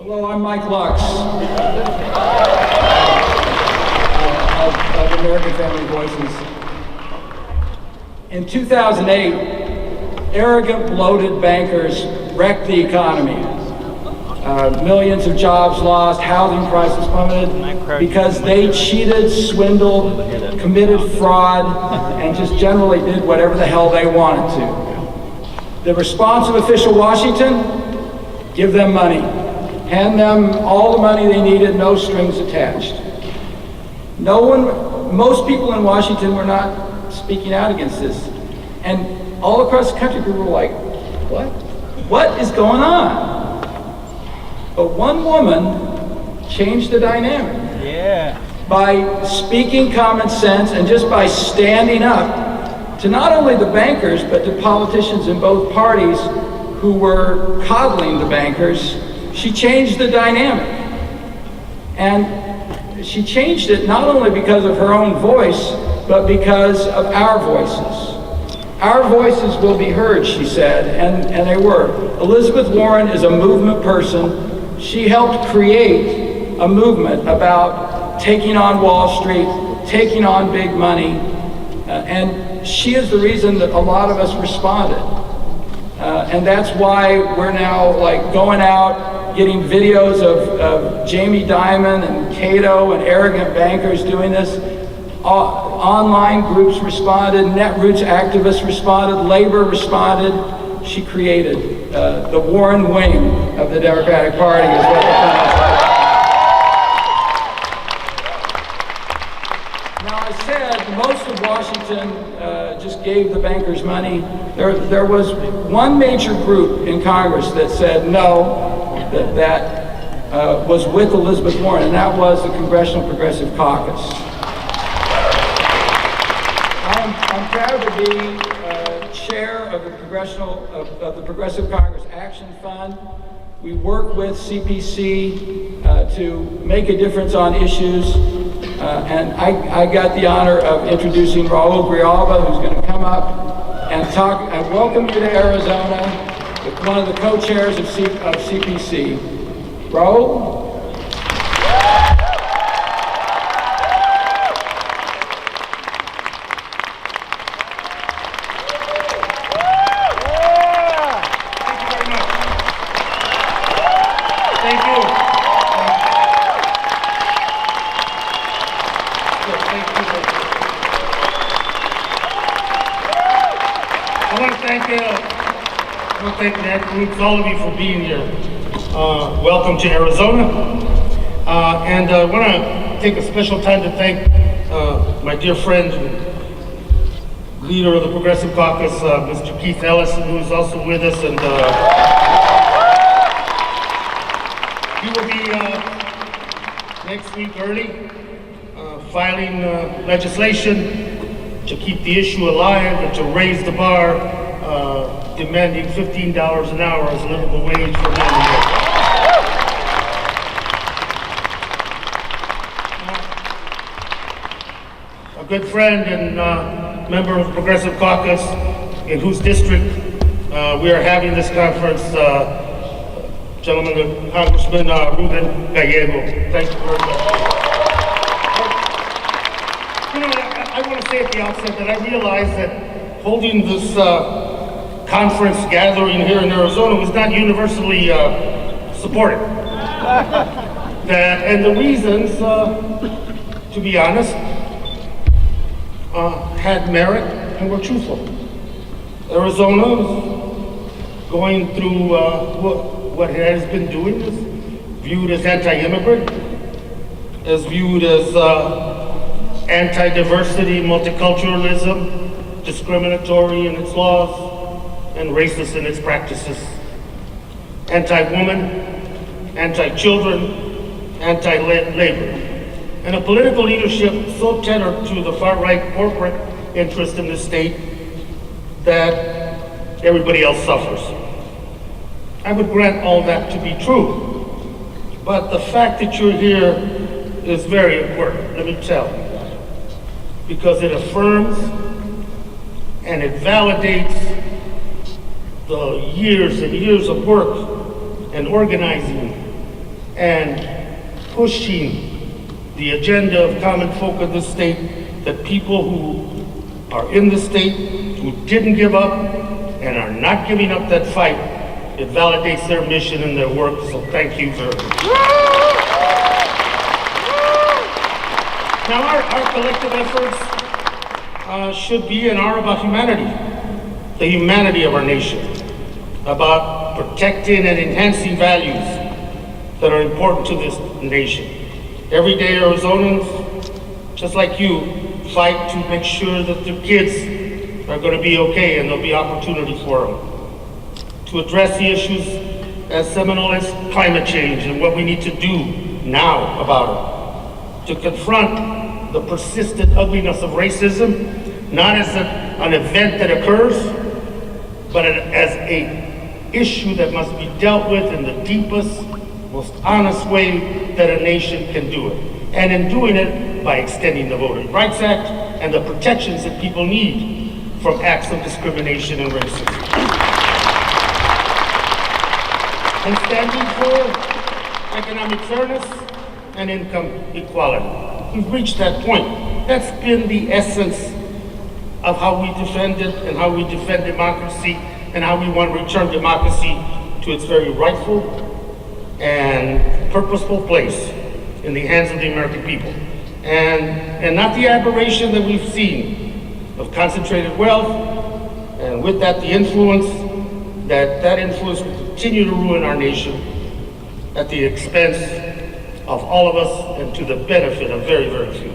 Hello, I'm Mike Lux of American Family Voices. In 2008, arrogant, bloated bankers wrecked the economy. Millions of jobs lost, housing prices plummeted because they cheated, swindled, committed fraud, and just generally did whatever the hell they wanted to. The response of official Washington? Give them money. Hand them all the money they needed, no strings attached. Most people in Washington were not speaking out against this. And all across the country, people were like, what? What is going on? But one woman changed the dynamic. Yeah. By speaking common sense and just by standing up to not only the bankers, but to politicians in both parties who were coddling the bankers, she changed the dynamic. And she changed it not only because of her own voice, but because of our voices. Our voices will be heard, she said, and they were. Elizabeth Warren is a movement person. She helped create a movement about taking on Wall Street, taking on big money, and she is the reason that a lot of us responded. And that's why we're now going out, getting videos of Jamie Dimon and Cato and arrogant bankers doing this. Online groups responded, Netroots activists responded, labor responded. She created the Warren wing of the Democratic Party is what the plans are. Now I said most of Washington just gave the bankers money. There was one major group in Congress that said no, that was with Elizabeth Warren, and that was the Congressional Progressive Caucus. I'm proud to be chair of the Progressive Congress Action Fund. We work with CPC to make a difference on issues, and I got the honor of introducing Raul Grijalva, who's going to come up and talk. I welcome you to Arizona, one of the co-chairs of CPC. Raul? I want to thank Netroots, all of you for being here. Welcome to Arizona. And I want to take a special time to thank my dear friend, leader of the Progressive Caucus, Mr. Keith Ellison, who is also with us. And he will be next week early filing legislation to keep the issue alive and to raise the bar, demanding $15 an hour as a livable wage for men and women. A good friend and member of the Progressive Caucus, in whose district we are having this conference, gentleman, Congressman Ruben Gallego. Thank you very much. You know, I want to say at the outset that I realize that holding this conference gathering here in Arizona was not universally supported. And the reasons, to be honest, had merit and were truthful. Arizona is going through what it has been doing, is viewed as anti-immigrant, is viewed as anti-diversity, multiculturalism, discriminatory in its laws, and racist in its practices, anti-woman, anti-children, anti-labor, and a political leadership so tethered to the far-right corporate interest in the state that everybody else suffers. I would grant all that to be true, but the fact that you're here is very important, let me tell you, because it affirms and it validates the years and years of work and organizing and pushing the agenda of common folk of the state, that people who are in the state, who didn't give up and are not giving up that fight, it validates their mission and their work, so thank you very much. Now our collective efforts should be and are about humanity, the humanity of our nation, about protecting and enhancing values that are important to this nation. Everyday Arizonans, just like you, fight to make sure that their kids are going to be okay and there'll be opportunity for them. To address the issues as seminal as climate change and what we need to do now about it. To confront the persistent ugliness of racism, not as an event that occurs, but as an issue that must be dealt with in the deepest, most honest way that a nation can do it. And in doing it, by extending the Voting Rights Act and the protections that people need from acts of discrimination and racism. And standing for economic fairness and income equality. We've reached that point. That's been the essence of how we defend it and how we defend democracy and how we want to return democracy to its very rightful and purposeful place in the hands of the American people. And not the aberration that we've seen of concentrated wealth, and with that the influence, that influence will continue to ruin our nation at the expense of all of us and to the benefit of very, very few.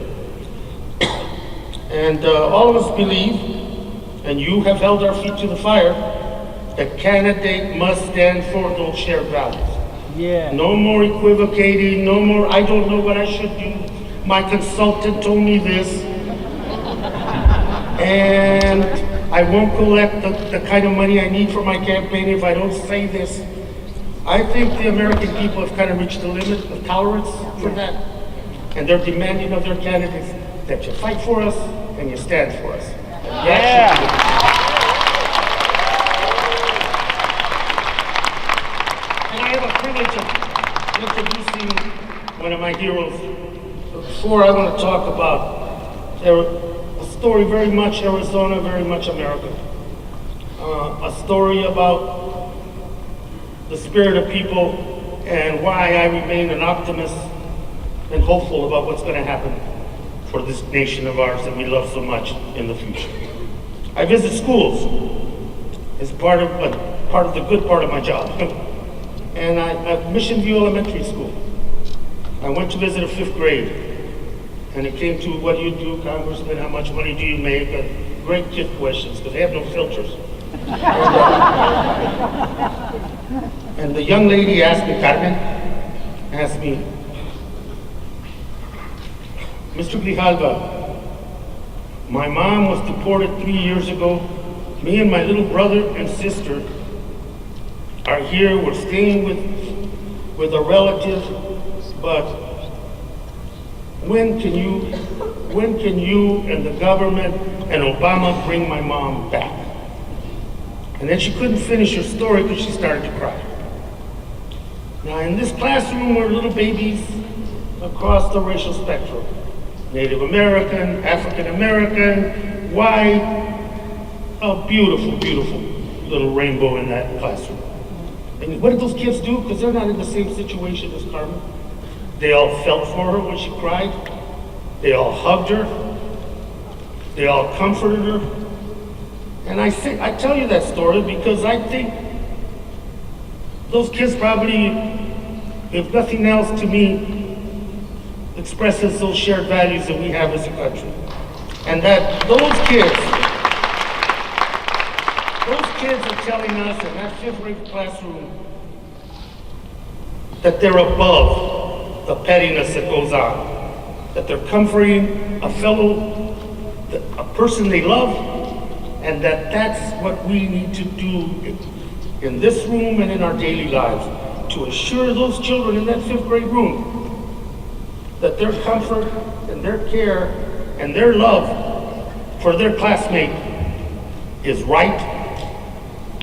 And all of us believe, and you have held our feet to the fire, that candidate must stand for those shared values. Yeah. No more equivocating, no more, I don't know what I should do. My consultant told me this. And I won't collect the kind of money I need for my campaign if I don't say this. I think the American people have kind of reached the limit of tolerance for that. And they're demanding of their candidates that you fight for us and you stand for us. And I have a privilege of introducing one of my heroes. Before I want to talk about a story very much Arizona, very much America. A story about the spirit of people and why I remain an optimist and hopeful about what's going to happen for this nation of ours that we love so much in the future. I visit schools as part of the good part of my job. And at Mission View Elementary School, I went to visit a 5th grade, and it came to, what do you do, Congressman, how much money do you make? Great kid questions, because they have no filters. And the young lady asked me, Carmen, asked me, Mr. Grijalva, my mom was deported 3 years ago. Me and my little brother and sister are here. We're staying with a relative, but when can you and the government and Obama bring my mom back? And then she couldn't finish her story because she started to cry. Now in this classroom were little babies across the racial spectrum. Native American, African American, white, a beautiful, beautiful little rainbow in that classroom. And what did those kids do? Because they're not in the same situation as Carmen. They all felt for her when she cried. They all hugged her. They all comforted her. And I tell you that story because I think those kids probably, if nothing else to me, expresses those shared values that we have as a country. And that those kids are telling us in that 5th grade classroom that they're above the pettiness that goes on, that they're comforting a person they love, and that's what we need to do in this room and in our daily lives, to assure those children in that 5th grade room that their comfort and their care and their love for their classmate is right,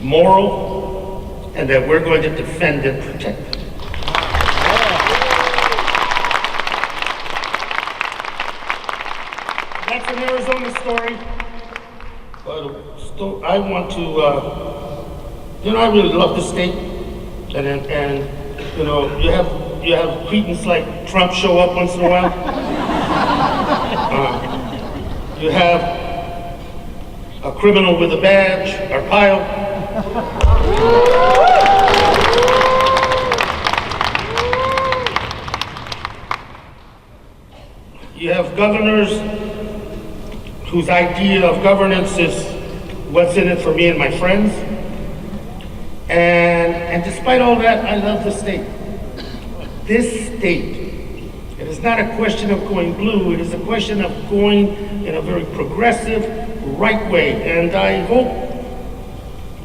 moral, and that we're going to defend and protect it. an Arizona story, but I want to, I really love the state, and you have cretins like Trump show up once in a while. You have a criminal with a badge, Arpaio. You have governors whose idea of governance is what's in it for me and my friends. And despite all that, I love the state. This state, it is not a question of going blue, it is a question of going in a very progressive, right way. And I hope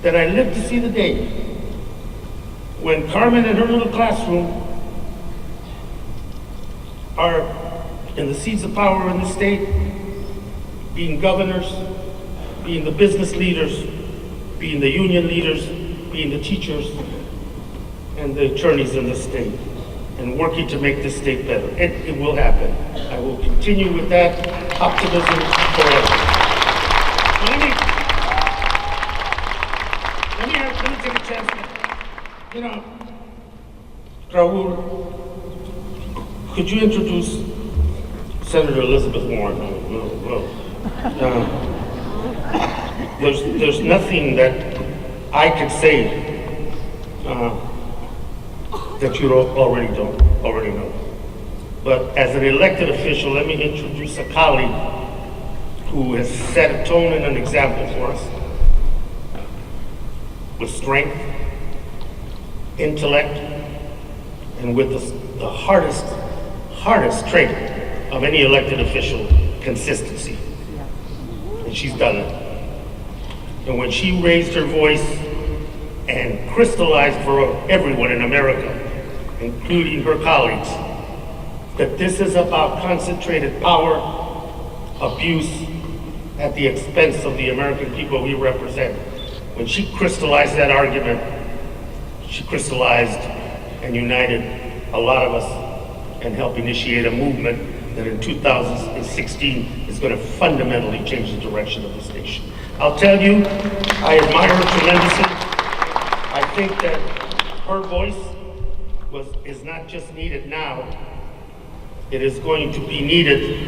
that I live to see the day when Carmen and her little classroom are in the seats of power in the state, being governors, being the business leaders, being the union leaders, being the teachers and the attorneys in the state, and working to make this state better. It will happen. I will continue with that optimism forever. Let me take a chance. Raul, could you introduce Senator Elizabeth Warren? There's nothing that I could say that you already know. But as an elected official, let me introduce a colleague who has set a tone and an example for us with strength, intellect, and with the hardest trait of any elected official, consistency. And she's done it. And when she raised her voice and crystallized for everyone in America, including her colleagues, that this is about concentrated power, abuse at the expense of the American people we represent. When she crystallized that argument, she crystallized and united a lot of us and helped initiate a movement that in 2016 is going to fundamentally change the direction of this nation. I'll tell you, I admire her tremendously. I think that her voice is not just needed now, it is going to be needed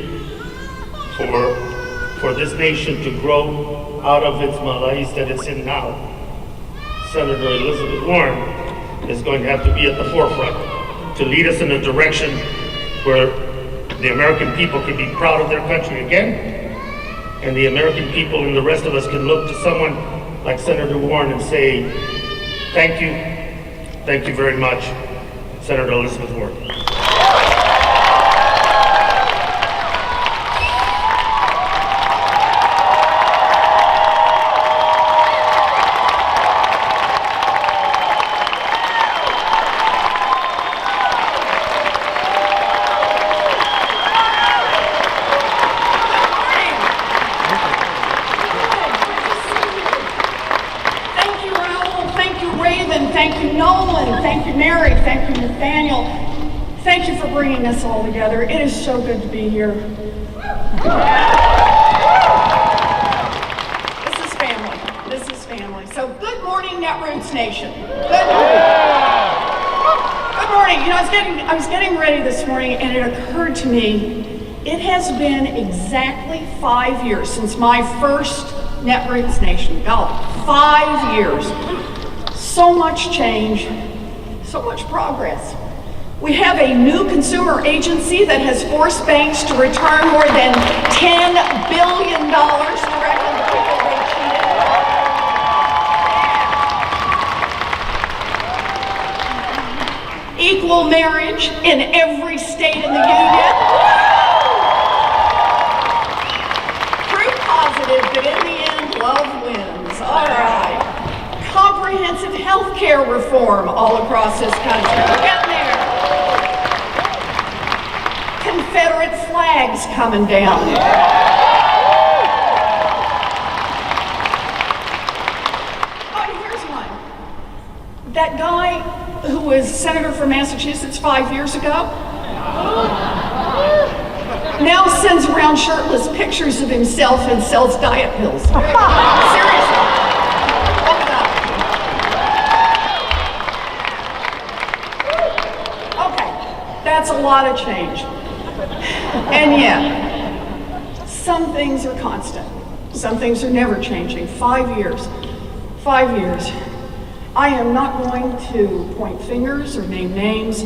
for this nation to grow out of its malaise that it's in now. Senator Elizabeth Warren is going to have to be at the forefront to lead us in a direction where the American people can be proud of their country again, and the American people and the rest of us can look to someone like Senator Warren and say, thank you very much, Senator Elizabeth Warren. Thank you for bringing us all together. It is so good to be here. This is family. So good morning, Netroots Nation. Good morning. I was getting ready this morning, and it occurred to me, it has been exactly 5 years since my first Netroots Nation Gala. 5 years. So much change, so much progress. We have a new consumer agency that has forced banks to return more than $10 billion directly to people they cheated. Equal marriage in every state in the union. Proof positive that in the end, love wins. All right. Comprehensive health care reform all across this country. We're getting there. Confederate flags coming down. Oh, here's one. That guy who was senator from Massachusetts 5 years ago, now sends around shirtless pictures of himself and sells diet pills. Seriously. Look it up. Okay, that's a lot of change. And yet, some things are constant. Some things are never changing. 5 years. 5 years. I am not going to point fingers or name names,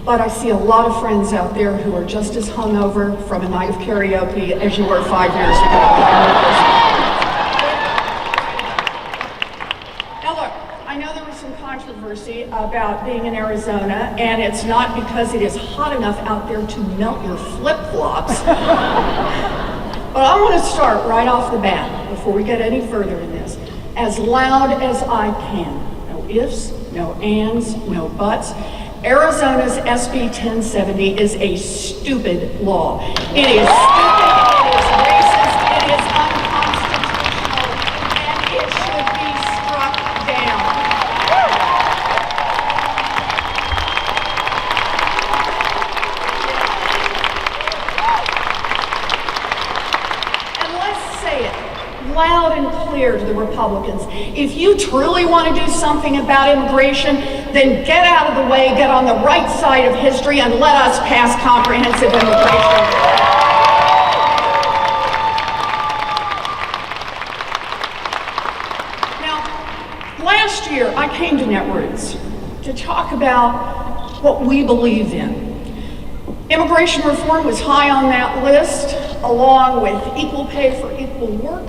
but I see a lot of friends out there who are just as hungover from a night of karaoke as you were 5 years ago. Now look, I know there was some controversy about being in Arizona, and it's not because it is hot enough out there to melt your flip-flops. But I want to start right off the bat, before we get any further in this, as loud as I can. No ifs, no ands, no buts. Arizona's SB 1070 is a stupid law. It is stupid, it is racist, it is unconstitutional, and it should be struck down. And let's say it loud and clear to the Republicans. If you truly want to do something about immigration, then get out of the way, get on the right side of history, and let us pass comprehensive immigration. Now, last year I came to Netroots to talk about what we believe in. Immigration reform was high on that list, along with equal pay for equal work,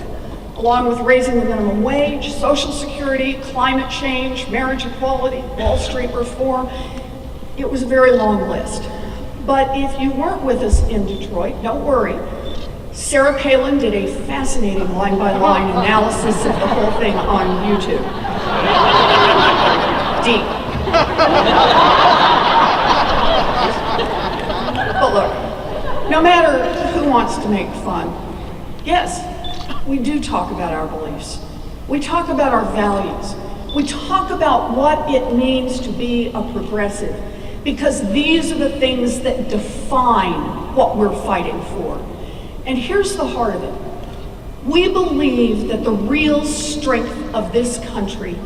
along with raising the minimum wage, Social Security, climate change, marriage equality, Wall Street reform. It was a very long list. But if you weren't with us in Detroit, don't worry. Sarah Palin did a fascinating line-by-line analysis of the whole thing on YouTube. Deep. But look, no matter who wants to make fun, yes, we do talk about our beliefs. We talk about our values. We talk about what it means to be a progressive, because these are the things that define what we're fighting for. And here's the heart of it. We believe that the real strength of this country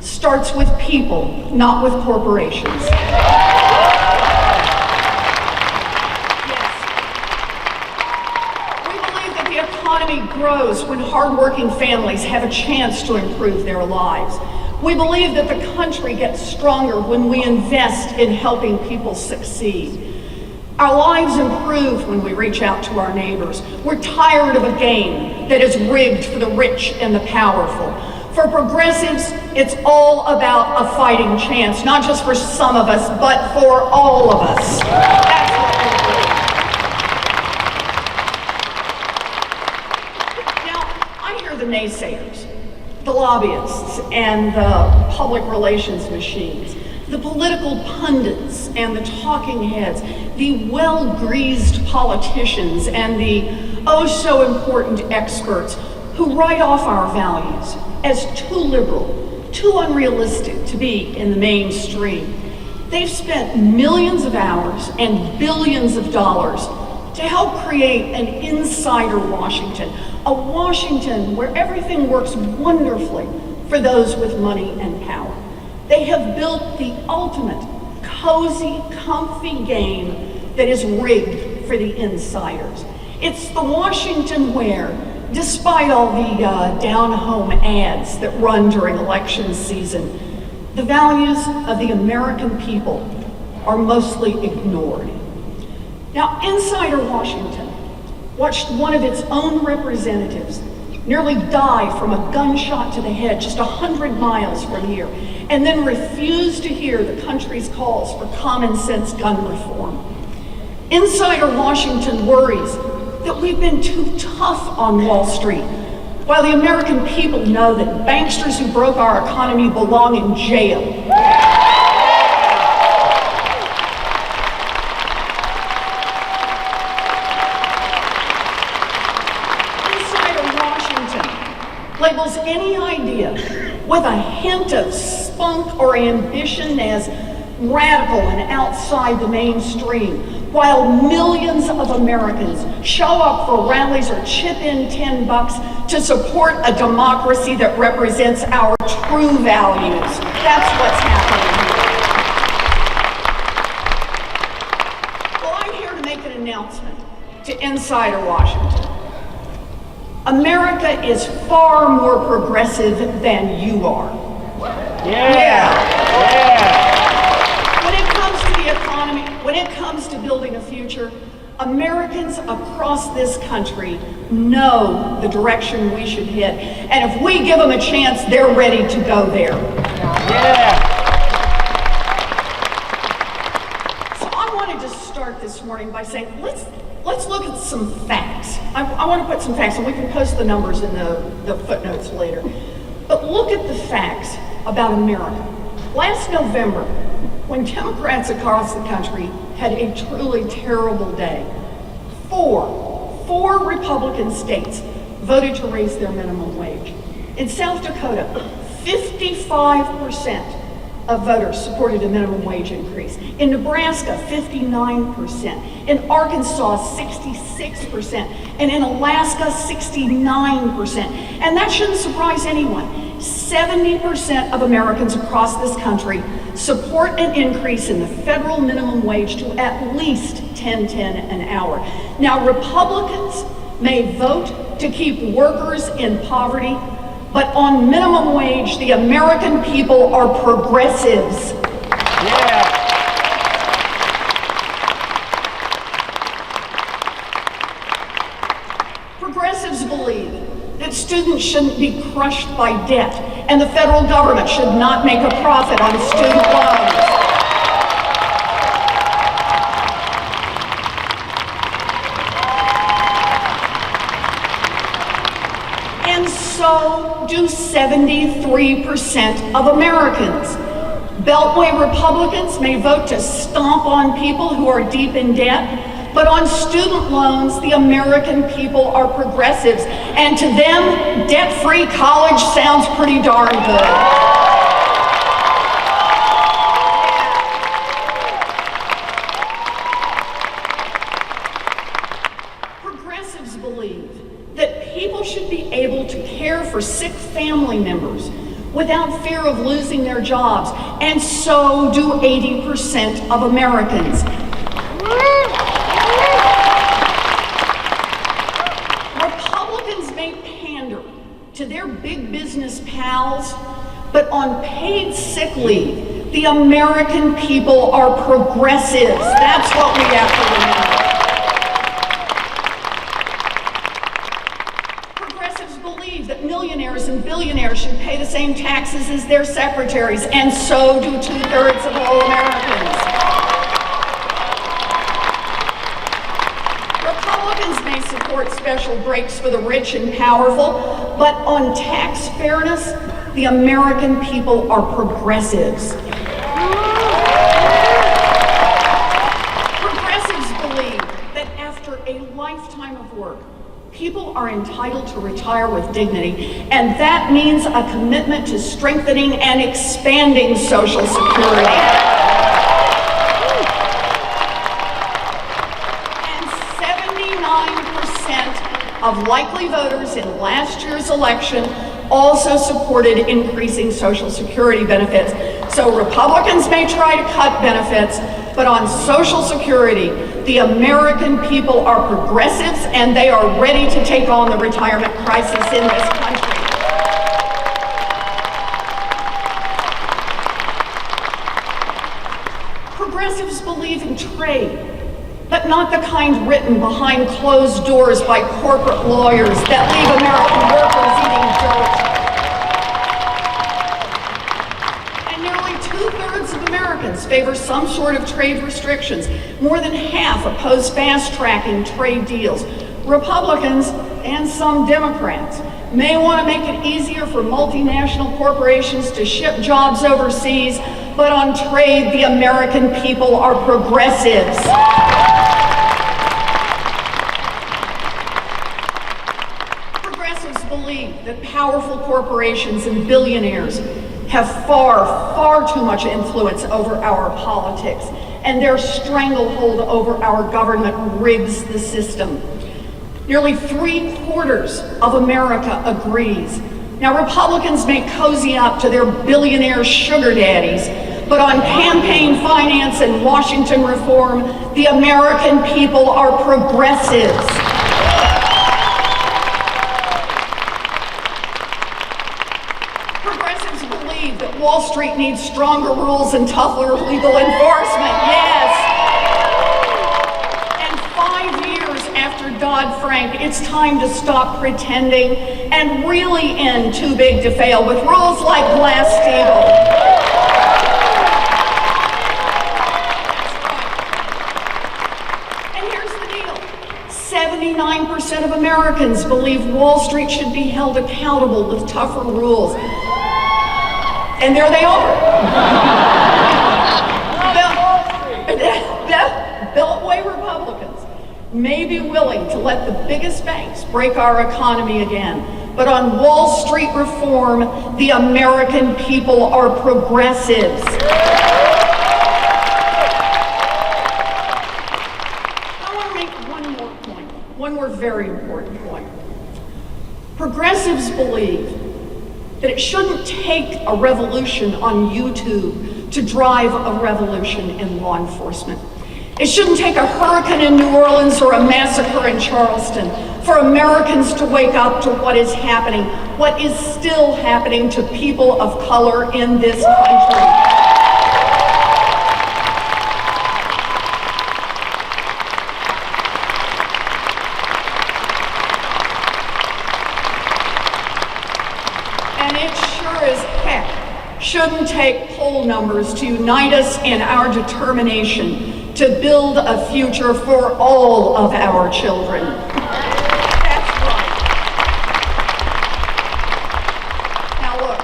starts with people, not with corporations. Economy grows when hardworking families have a chance to improve their lives. We believe that the country gets stronger when we invest in helping people succeed. Our lives improve when we reach out to our neighbors. We're tired of a game that is rigged for the rich and the powerful. For progressives, it's all about a fighting chance, not just for some of us, but for all of us. That's what we believe. The naysayers, the lobbyists, and the public relations machines, the political pundits and the talking heads, the well-greased politicians and the oh-so-important experts who write off our values as too liberal, too unrealistic to be in the mainstream. They've spent millions of hours and billions of dollars to help create an insider Washington, a Washington where everything works wonderfully for those with money and power. They have built the ultimate cozy, comfy game that is rigged for the insiders. It's the Washington where, despite all the down-home ads that run during election season, the values of the American people are mostly ignored. Now, Insider Washington watched one of its own representatives nearly die from a gunshot to the head just 100 miles from here, and then refused to hear the country's calls for common sense gun reform. Insider Washington worries that we've been too tough on Wall Street, while the American people know that banksters who broke our economy belong in jail. Labels any idea with a hint of spunk or ambition as radical and outside the mainstream, while millions of Americans show up for rallies or chip in $10 to support a democracy that represents our true values. That's what's happening here. Well, I'm here to make an announcement to Insider Washington. America is far more progressive than you are. Yeah. When it comes to the economy, when it comes to building a future, Americans across this country know the direction we should head. And if we give them a chance, they're ready to go there. Yeah. So I wanted to start this morning by saying, let's look at some facts. I want to put some facts, and we can post the numbers in the footnotes later. But look at the facts about America. Last November, when Democrats across the country had a truly terrible day, four Republican states voted to raise their minimum wage. In South Dakota, 55% of voters supported a minimum wage increase. In Nebraska, 59%. In Arkansas, 66%. And in Alaska, 69%. And that shouldn't surprise anyone. 70% of Americans across this country support an increase in the federal minimum wage to at least $10.10 an hour. Now, Republicans may vote to keep workers in poverty, but on minimum wage, the American people are progressives. Yeah. Progressives believe that students shouldn't be crushed by debt, and the federal government should not make a profit on student loans. And so do 73% of Americans. Beltway Republicans may vote to stomp on people who are deep in debt, but on student loans, the American people are progressives, and to them, debt-free college sounds pretty darn good. Progressives believe that people should be able to care for sick family members without fear of losing their jobs, and so do 80% of Americans. Republicans may pander to their big business pals, but on paid sick leave, the American people are progressives. That's what we have to remember. Progressives believe that millionaires and billionaires should pay the same taxes as their secretaries, and so do 2/3 of all Americans. Republicans may support special breaks for the rich and powerful, but on tax fairness, the American people are progressives. Progressives believe that after a lifetime of work, people are entitled to retire with dignity, and that means a commitment to strengthening and expanding Social Security. And 79% of likely voters in last year's election also supported increasing Social Security benefits. So Republicans may try to cut benefits, but on Social Security, the American people are progressives, and they are ready to take on the retirement crisis in this country. Progressives believe in trade, but not the kind written behind closed doors by corporate lawyers that leave American workers eating dirt. And nearly 2/3 of Americans favor some sort of trade restrictions. More than half oppose fast-tracking trade deals. Republicans and some Democrats may want to make it easier for multinational corporations to ship jobs overseas, but on trade, the American people are progressives. Progressives believe that powerful corporations and billionaires have far, far too much influence over our politics, and their stranglehold over our government rigs the system. Nearly 3/4 of America agrees. Now, Republicans may cozy up to their billionaire sugar daddies, but on campaign finance and Washington reform, the American people are progressives. Progressives believe that Wall Street needs stronger rules and tougher legal enforcement, yes. And 5 years after Dodd-Frank, it's time to stop pretending and really end too big to fail with rules like Glass-Steagall. 79% of Americans believe Wall Street should be held accountable with tougher rules. And there they are. Beltway Republicans may be willing to let the biggest banks break our economy again, but on Wall Street reform, the American people are progressives. One more very important point. Progressives believe that it shouldn't take a revolution on YouTube to drive a revolution in law enforcement. It shouldn't take a hurricane in New Orleans or a massacre in Charleston for Americans to wake up to what is happening, what is still happening to people of color in this country. Shouldn't take poll numbers to unite us in our determination to build a future for all of our children. That's right. Now look,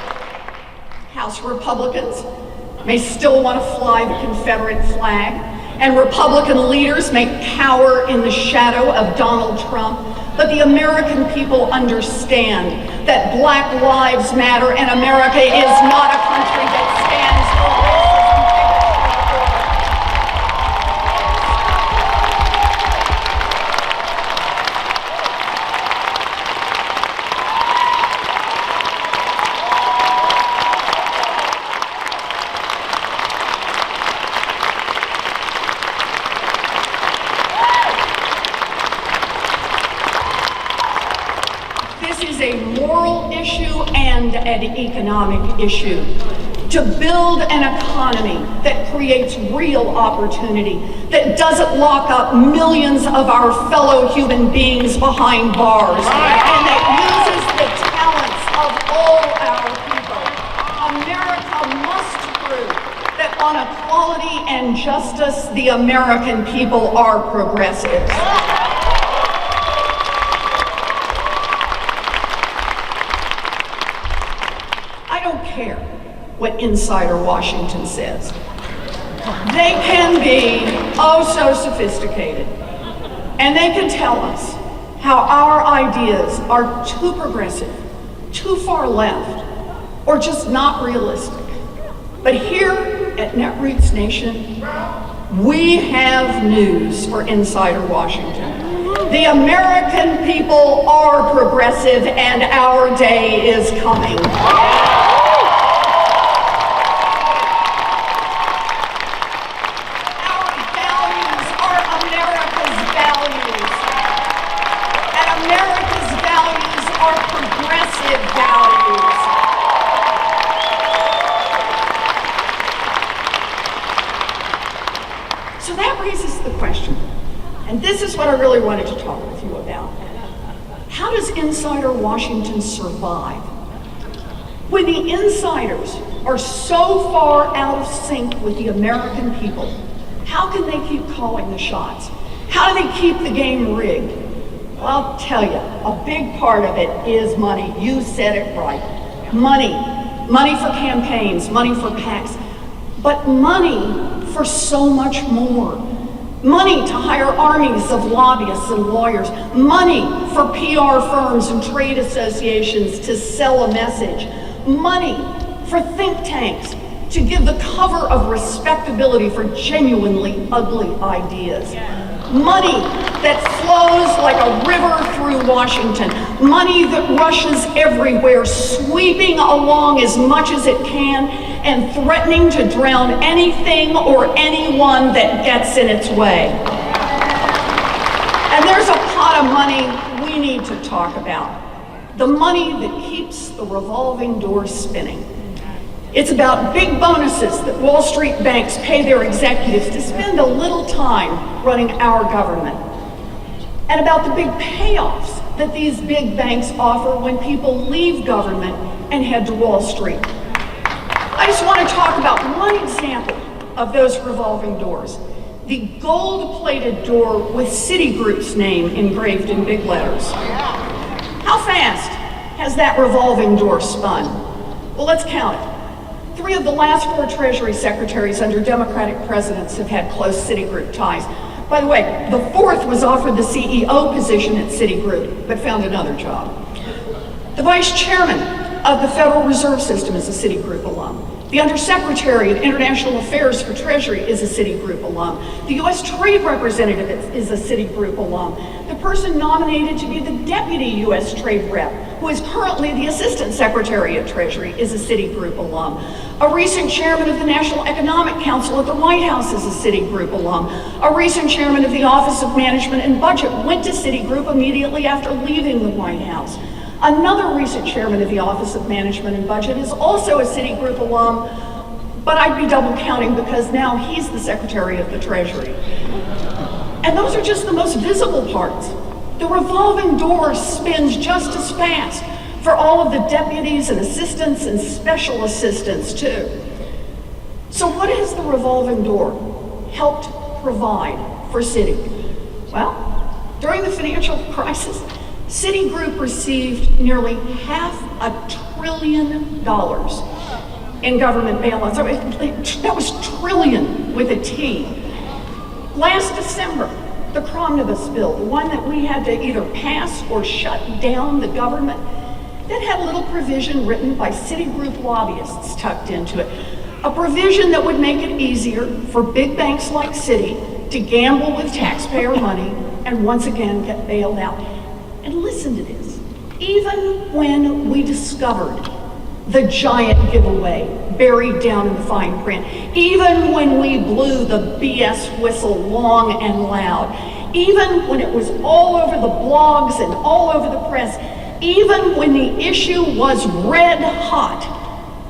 House Republicans may still want to fly the Confederate flag, and Republican leaders may cower in the shadow of Donald Trump, but the American people understand that Black Lives Matter and America is not a country that stands for This is a moral issue and an economic issue. To build an economy that creates real opportunity, that doesn't lock up millions of our fellow human beings behind bars, and that uses the talents of all our people. America must prove that on equality and justice, the American people are progressives. I don't care what Insider Washington says. They can be oh so sophisticated, and they can tell us how our ideas are too progressive, too far left, or just not realistic. But here at Netroots Nation, we have news for Insider Washington. The American people are progressive, and our day is coming. So that raises the question, and this is what I really wanted to talk with you about. How does Insider Washington survive? When the insiders are so far out of sync with the American people, how can they keep calling the shots? How do they keep the game rigged? Well, I'll tell you, a big part of it is money. You said it right. Money. Money for campaigns, money for PACs, but money for so much more. Money to hire armies of lobbyists and lawyers. Money for PR firms and trade associations to sell a message. Money for think tanks to give the cover of respectability for genuinely ugly ideas. Money that flows like a river through Washington. Money that rushes everywhere, sweeping along as much as it can and threatening to drown anything or anyone that gets in its way. And there's a pot of money we need to talk about. The money that keeps the revolving door spinning. It's about big bonuses that Wall Street banks pay their executives to spend a little time running our government. And about the big payoffs that these big banks offer when people leave government and head to Wall Street. I just want to talk about one example of those revolving doors. The gold-plated door with Citigroup's name engraved in big letters. How fast has that revolving door spun? Well, let's count it. 3 of the last 4 Treasury secretaries under Democratic presidents have had close Citigroup ties. By the way, the 4th was offered the CEO position at Citigroup, but found another job. The vice chairman of the Federal Reserve System is a Citigroup alum. The Undersecretary of International Affairs for Treasury is a Citigroup alum. The U.S. Trade Representative is a Citigroup alum. The person nominated to be the Deputy U.S. Trade Rep, who is currently the Assistant Secretary of Treasury, is a Citigroup alum. A recent chairman of the National Economic Council at the White House is a Citigroup alum. A recent chairman of the Office of Management and Budget went to Citigroup immediately after leaving the White House. Another recent chairman of the Office of Management and Budget is also a Citigroup alum, but I'd be double counting because now he's the Secretary of the Treasury. And those are just the most visible parts. The revolving door spins just as fast for all of the deputies and assistants and special assistants too. So what has the revolving door helped provide for Citi? Well, during the financial crisis, Citigroup received nearly $500 billion in government bailouts. That was trillion with a T. Last December, the Omnibus bill, the one that we had to either pass or shut down the government, that had a little provision written by Citigroup lobbyists tucked into it. A provision that would make it easier for big banks like Citi to gamble with taxpayer money and once again get bailed out. And listen to this, even when we discovered the giant giveaway buried down in the fine print, even when we blew the BS whistle long and loud, even when it was all over the blogs and all over the press, even when the issue was red hot,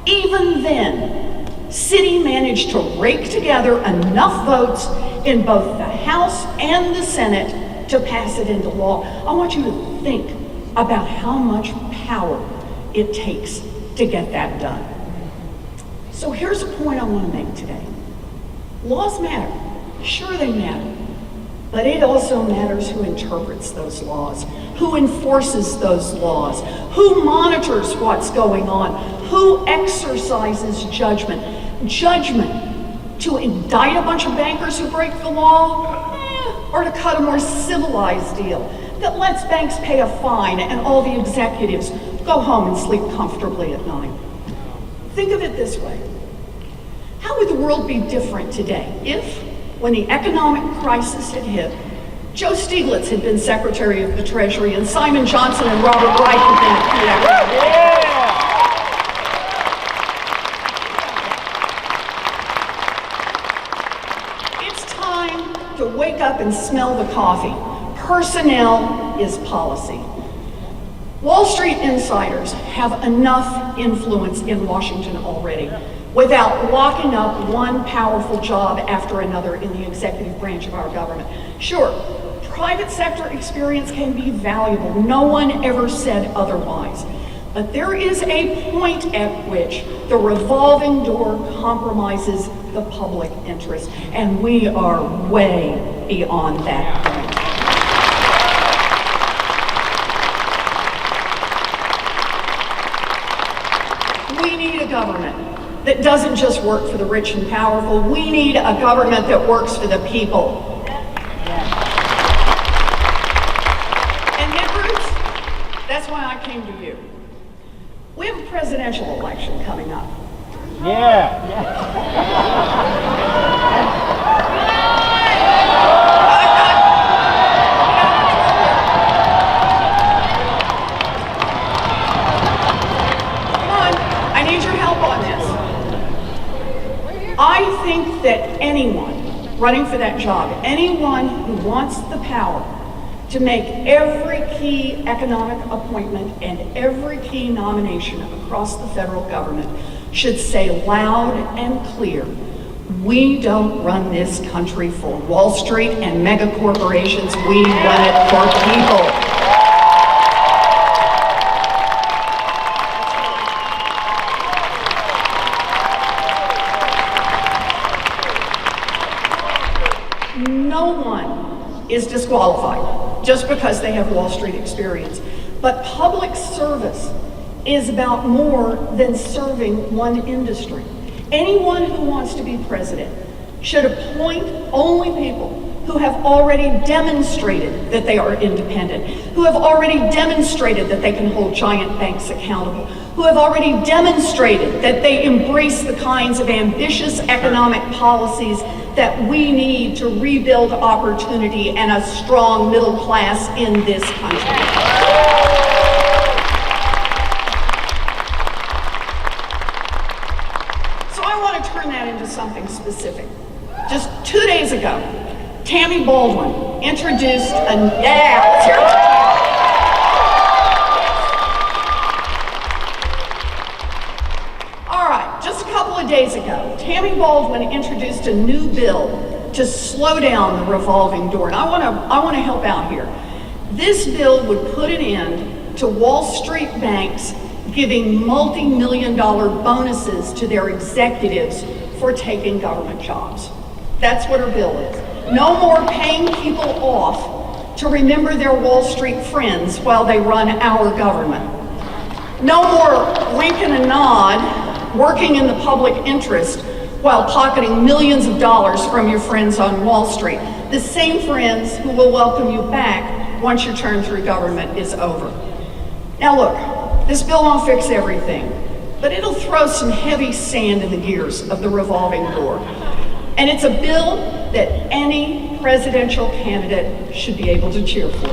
even then, Citi managed to rake together enough votes in both the House and the Senate to pass it into law. I want you to think about how much power it takes to get that done. So here's a point I want to make today. Laws matter. Sure, they matter. But it also matters who interprets those laws, who enforces those laws, who monitors what's going on, who exercises judgment. Judgment to indict a bunch of bankers who break the law, or to cut a more civilized deal that lets banks pay a fine and all the executives go home and sleep comfortably at night. Think of it this way. How would the world be different today if, when the economic crisis had hit, Joe Stiglitz had been Secretary of the Treasury and Simon Johnson and Robert Reich had been at to wake up and smell the coffee. Personnel is policy. Wall Street insiders have enough influence in Washington already without locking up one powerful job after another in the executive branch of our government. Sure, private sector experience can be valuable. No one ever said otherwise. But there is a point at which the revolving door compromises the public interest, and we are way beyond that point. We need a government that doesn't just work for the rich and powerful. We need a government that works for the people. And Netroots, that's why I came to you. We have a presidential election coming up. Come on, I need your help on this. I think that anyone running for that job, anyone who wants the power to make every key economic appointment and every key nomination across the federal government should say loud and clear, we don't run this country for Wall Street and mega corporations, we run it for people. No one is disqualified just because they have Wall Street experience. But public service is about more than serving one industry. Anyone who wants to be president should appoint only people who have already demonstrated that they are independent, who have already demonstrated that they can hold giant banks accountable, who have already demonstrated that they embrace the kinds of ambitious economic policies that we need to rebuild opportunity and a strong middle class in this country. So I want to turn that into something specific. Just 2 days ago, Tammy Baldwin introduced let's hear it. All right, just a couple of days ago, Tammy Baldwin introduced a new bill to slow down the revolving door. And I want to help out here. This bill would put an end to Wall Street banks giving multi-million-dollar bonuses to their executives for taking government jobs. That's what her bill is. No more paying people off to remember their Wall Street friends while they run our government. No more wink and a nod, working in the public interest while pocketing millions of dollars from your friends on Wall Street. The same friends who will welcome you back once your term through government is over. Now look, this bill won't fix everything, but it'll throw some heavy sand in the gears of the revolving door. And it's a bill that any presidential candidate should be able to cheer for. So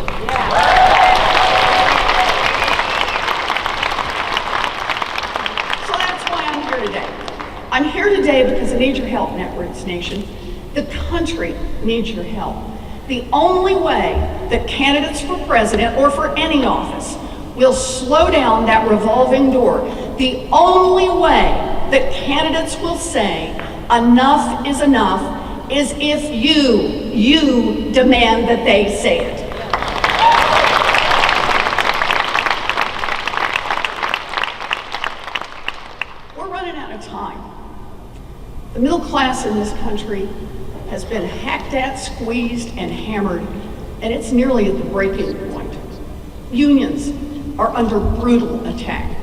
that's why I'm here today. I'm here today because I need your help, Netroots Nation. The country needs your help. The only way that candidates for president or for any office will slow down that revolving door, the only way that candidates will say enough is enough is if you demand that they say it. We're running out of time. The middle class in this country has been hacked at, squeezed, and hammered, and it's nearly at the breaking point. Unions are under brutal attack.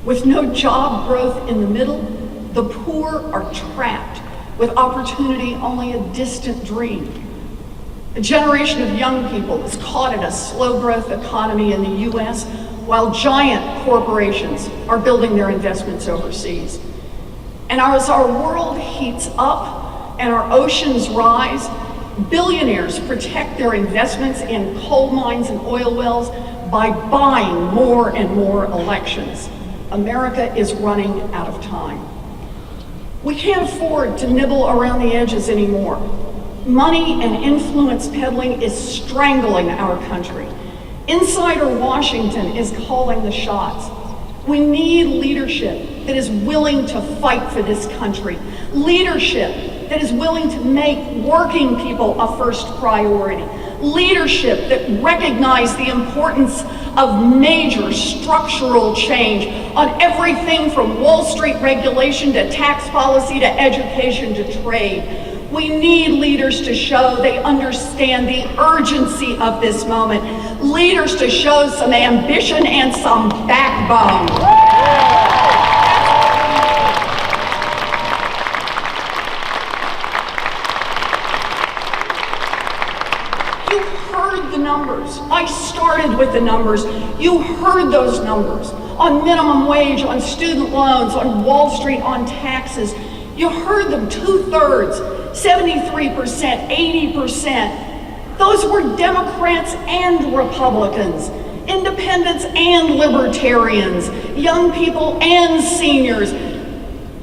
With no job growth in the middle, the poor are trapped with opportunity only a distant dream. A generation of young people is caught in a slow growth economy in the US while giant corporations are building their investments overseas. And as our world heats up and our oceans rise, billionaires protect their investments in coal mines and oil wells by buying more and more elections. America is running out of time. We can't afford to nibble around the edges anymore. Money and influence peddling is strangling our country. Insider Washington is calling the shots. We need leadership that is willing to fight for this country. Leadership that is willing to make working people a first priority. Leadership that recognizes the importance of major structural change on everything from Wall Street regulation to tax policy to education to trade. We need leaders to show they understand the urgency of this moment. Leaders to show some ambition and some backbone. You heard the numbers. I started with the numbers. You heard those numbers. on minimum wage, on student loans, on Wall Street, on taxes. You heard them, 2/3, 73%, 80%. Those were Democrats and Republicans, independents and libertarians, young people and seniors,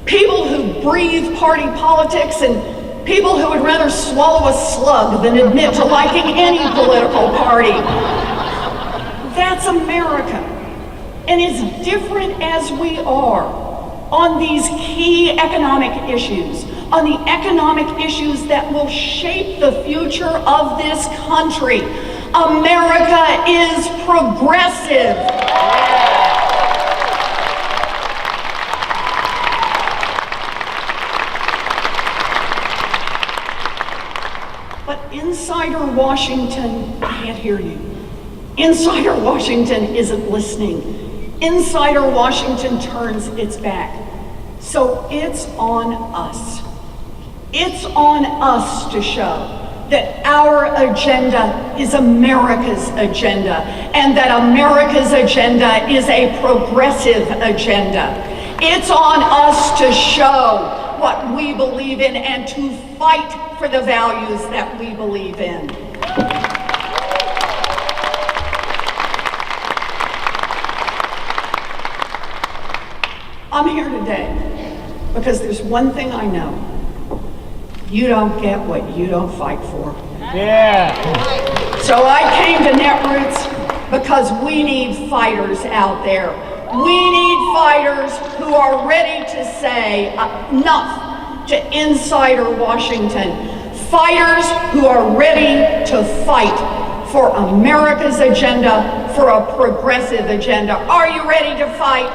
people who breathe party politics and people who would rather swallow a slug than admit to liking any political party. That's America. And as different as we are on these key economic issues, on the economic issues that will shape the future of this country, America is progressive. But Insider Washington can't hear you. Insider Washington isn't listening. Insider Washington turns its back. So it's on us. It's on us to show that our agenda is America's agenda, and that America's agenda is a progressive agenda. It's on us to show what we believe in and to fight for the values that we believe in. I'm here today because there's one thing I know. You don't get what you don't fight for. Yeah. So I came to Netroots because we need fighters out there. We need fighters who are ready to say enough to Insider Washington. Fighters who are ready to fight for America's agenda, for a progressive agenda. Are you ready to fight?